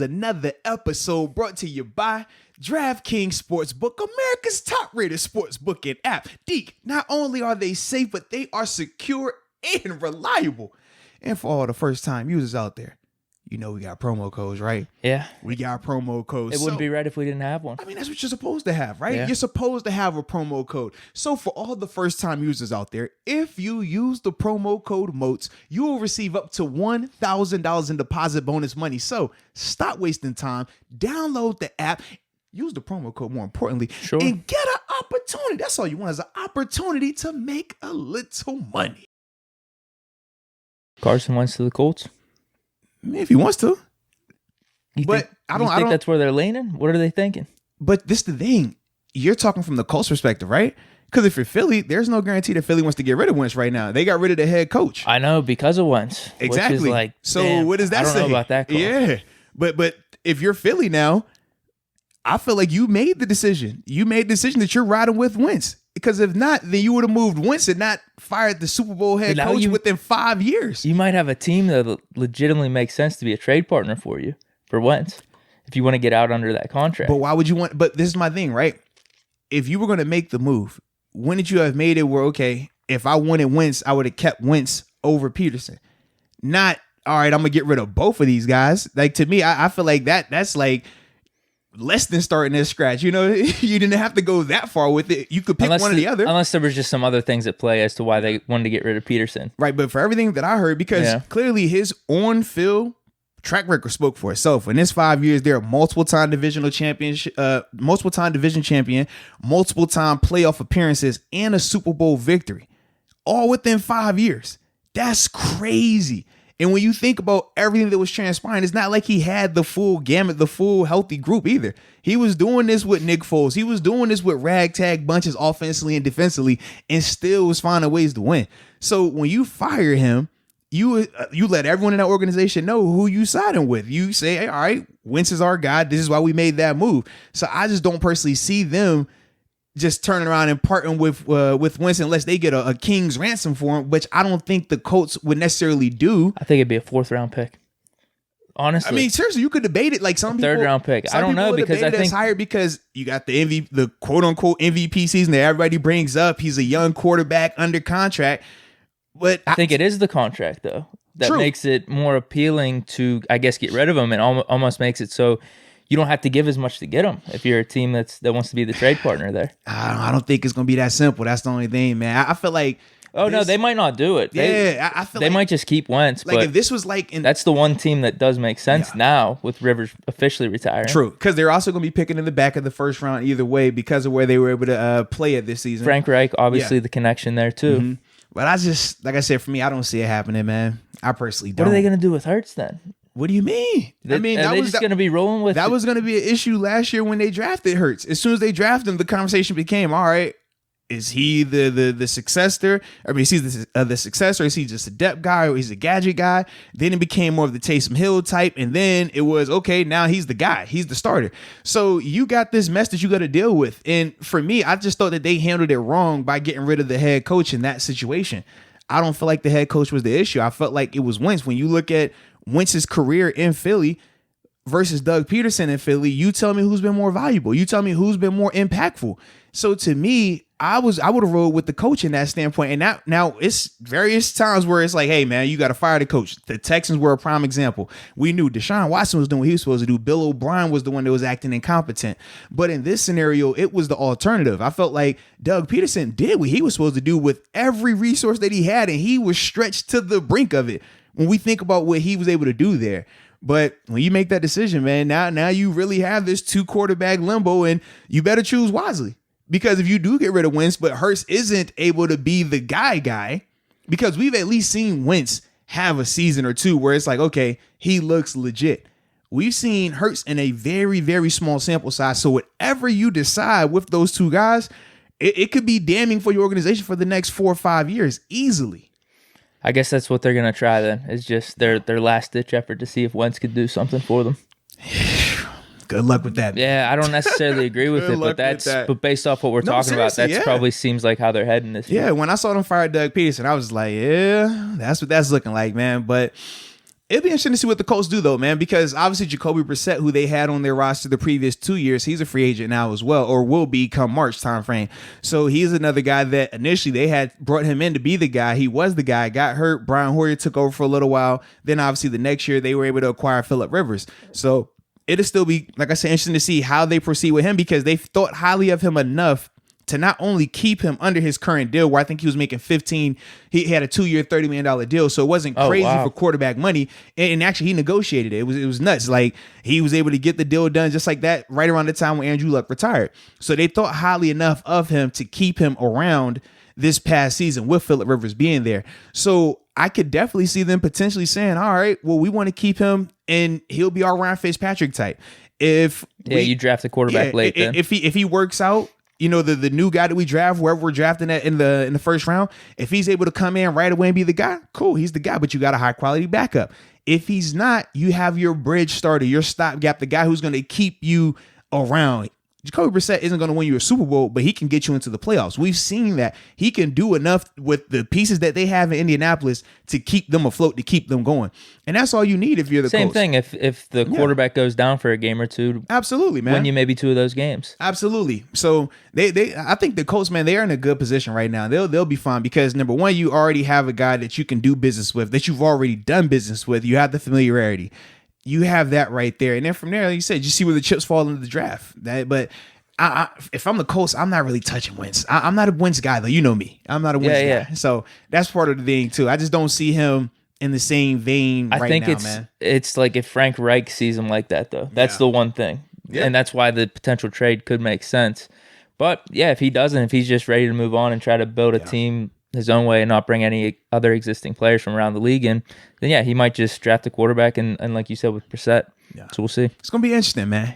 Another episode brought to you by DraftKings Sportsbook, America's top-rated sportsbook and app. Deke, not only are they safe, but they are secure and reliable. And for all the first-time users out there, you know we got promo codes, right? Yeah. We got promo codes. It wouldn't be right if we didn't have one. I mean, that's what you're supposed to have, right? Yeah. You're supposed to have a promo code. So for all the first-time users out there, if you use the promo code MOATS, you will receive up to $1,000 in deposit bonus money. So stop wasting time. Download the app. Use the promo code, more importantly, Sure. and get an opportunity. That's all you want is an opportunity to make a little money. Carson Wentz to the Colts. I mean, if he wants to. You But think, I you don't- think that's where they're leaning? What are they thinking? But this is the thing. You're talking from the Colts perspective, right? Because if you're Philly, there's no guarantee that Philly wants to get rid of Wentz right now. They got rid of the head coach. I know, because of Wentz. Exactly. Which is like, so damn, what does that I don't say? know about that call. Yeah. But if you're Philly now, I feel like you made the decision. You made the decision that you're riding with Wentz. Because if not, then you would have moved Wentz and not fired the Super Bowl head But now coach within 5 years. You might have a team that legitimately makes sense to be a trade partner for you, for Wentz, if you want to get out under that contract. But why would you want? But this is my thing, right? If you were going to make the move, wouldn't you have made it where, okay, if I wanted Wentz, I would have kept Wentz over Peterson? Not, all right, I'm going to get rid of both of these guys. Like, to me, I feel like that's like less than starting at scratch. You know, you didn't have to go that far with it. You could pick one or the other. Unless there was just some other things at play as to why they wanted to get rid of Peterson. Right, but for everything that I heard, because clearly his on-field track record spoke for itself. In his 5 years, they're a multiple-time division champion, multiple-time playoff appearances, and a Super Bowl victory, all within 5 years. That's crazy. And when you think about everything that was transpiring, it's not like he had the full gamut, the full healthy group either. He was doing this with Nick Foles. He was doing this with ragtag bunches offensively and defensively, and still was finding ways to win. So when you fire him, you let everyone in that organization know who you siding with. You say, hey, all right, Wentz is our guy. This is why we made that move. So I just don't personally see them just turning around and parting with Wentz unless they get a king's ransom for him, which I don't think the Colts would necessarily do. I think it'd be a 4th round pick. Honestly, I mean, seriously, you could debate it like some people. 3rd round pick. I don't know, because I think it's higher because you got the quote unquote MVP season that everybody brings up. He's a young quarterback under contract, but I think it is the contract though that makes it more appealing to, I guess, get rid of him, and almost makes it so you don't have to give as much to get him if you're a team that wants to be the trade partner there. I don't think it's going to be that simple. That's the only thing, man. I feel like... no, they might not do it. I feel they might just keep Wentz. Like, but if this was like... that's the one team that does make sense now with Rivers officially retiring. True, because they're also going to be picking in the back of the first round either way because of where they were able to play it this season. Frank Reich, obviously the connection there too. Mm-hmm. But I just, like I said, for me, I don't see it happening, man. I personally don't. What are they going to do with Hurts then? What do you mean? Are they just going to be rolling with that was going to be an issue last year when they drafted Hurts. As soon as they drafted him, the conversation became, all right, is he the successor? I mean, is he the successor? Is he just a depth guy or he's a gadget guy? Then it became more of the Taysom Hill type. And then it was, okay, now he's the guy. He's the starter. So you got this mess that you got to deal with. And for me, I just thought that they handled it wrong by getting rid of the head coach in that situation. I don't feel like the head coach was the issue. I felt like it was Wentz. When you look at Wentz's career in Philly versus Doug Peterson in Philly, you tell me who's been more valuable. You tell me who's been more impactful. So to me, I would have rolled with the coach in that standpoint. And now it's various times where it's like, hey, man, you got to fire the coach. The Texans were a prime example. We knew Deshaun Watson was doing what he was supposed to do. Bill O'Brien was the one that was acting incompetent. But in this scenario, it was the alternative. I felt like Doug Peterson did what he was supposed to do with every resource that he had, and he was stretched to the brink of it when we think about what he was able to do there. But when you make that decision, man, now you really have this 2 quarterback limbo, and you better choose wisely. Because if you do get rid of Wentz, but Hurts isn't able to be the guy, because we've at least seen Wentz have a season or two where it's like, okay, he looks legit. We've seen Hurts in a very, very small sample size. So whatever you decide with those 2 guys, it could be damning for your organization for the next 4 or 5 years easily. I guess that's what they're going to try then. It's just their last-ditch effort to see if Wentz could do something for them. Good luck with that. Yeah, I don't necessarily agree with it, but based off what we're talking about, that probably seems like how they're heading this year. Yeah, when I saw them fire Doug Peterson, I was like, yeah, that's what that's looking like, man. But It'd be interesting to see what the Colts do, though, man, because obviously Jacoby Brissett, who they had on their roster the previous 2 years, he's a free agent now as well, or will be come March timeframe. So he's another guy that initially they had brought him in to be the guy. He was the guy, got hurt. Brian Hoyer took over for a little while. Then obviously the next year they were able to acquire Phillip Rivers. So it'll still be, like I said, interesting to see how they proceed with him, because they thought highly of him enough to not only keep him under his current deal, where I think he was making 15, he had a 2-year, $30 million deal. So it wasn't crazy for quarterback money. And actually he negotiated it. It was nuts. Like, he was able to get the deal done just like that right around the time when Andrew Luck retired. So they thought highly enough of him to keep him around this past season with Phillip Rivers being there. So I could definitely see them potentially saying, all right, well, we want to keep him and he'll be our Ryan Fitzpatrick type. If you draft the quarterback late, then if he works out, you know, the new guy that we draft, wherever we're drafting at in the first round, if he's able to come in right away and be the guy, cool, he's the guy, but you got a high quality backup. If he's not, you have your bridge starter, your stopgap, the guy who's going to keep you around. Jacoby Brissett isn't going to win you a Super Bowl, but he can get you into the playoffs. We've seen that. He can do enough with the pieces that they have in Indianapolis to keep them afloat, to keep them going. And that's all you need if you're the same Colts. thing. If the quarterback goes down for a game or two, absolutely, man, win you maybe 2 of those games. Absolutely. So I think the Colts, man, they are in a good position right now. They'll be fine because, number one, you already have a guy that you can do business with, that you've already done business with. You have the familiarity. You have that right there. And then from there, like you said, you see where the chips fall into the draft. But if I'm the Colts, I'm not really touching Wentz. I'm not a Wentz guy, though. You know me. I'm not a Wentz guy. So that's part of the thing, too. I just don't see him in the same vein I think it's like if Frank Reich sees him like that, though. That's the one thing. Yeah. And that's why the potential trade could make sense. But, yeah, if he doesn't, if he's just ready to move on and try to build a team his own way and not bring any other existing players from around the league in, then, he might just draft a quarterback and like you said, with Brissett. Yeah. So we'll see. It's going to be interesting, man.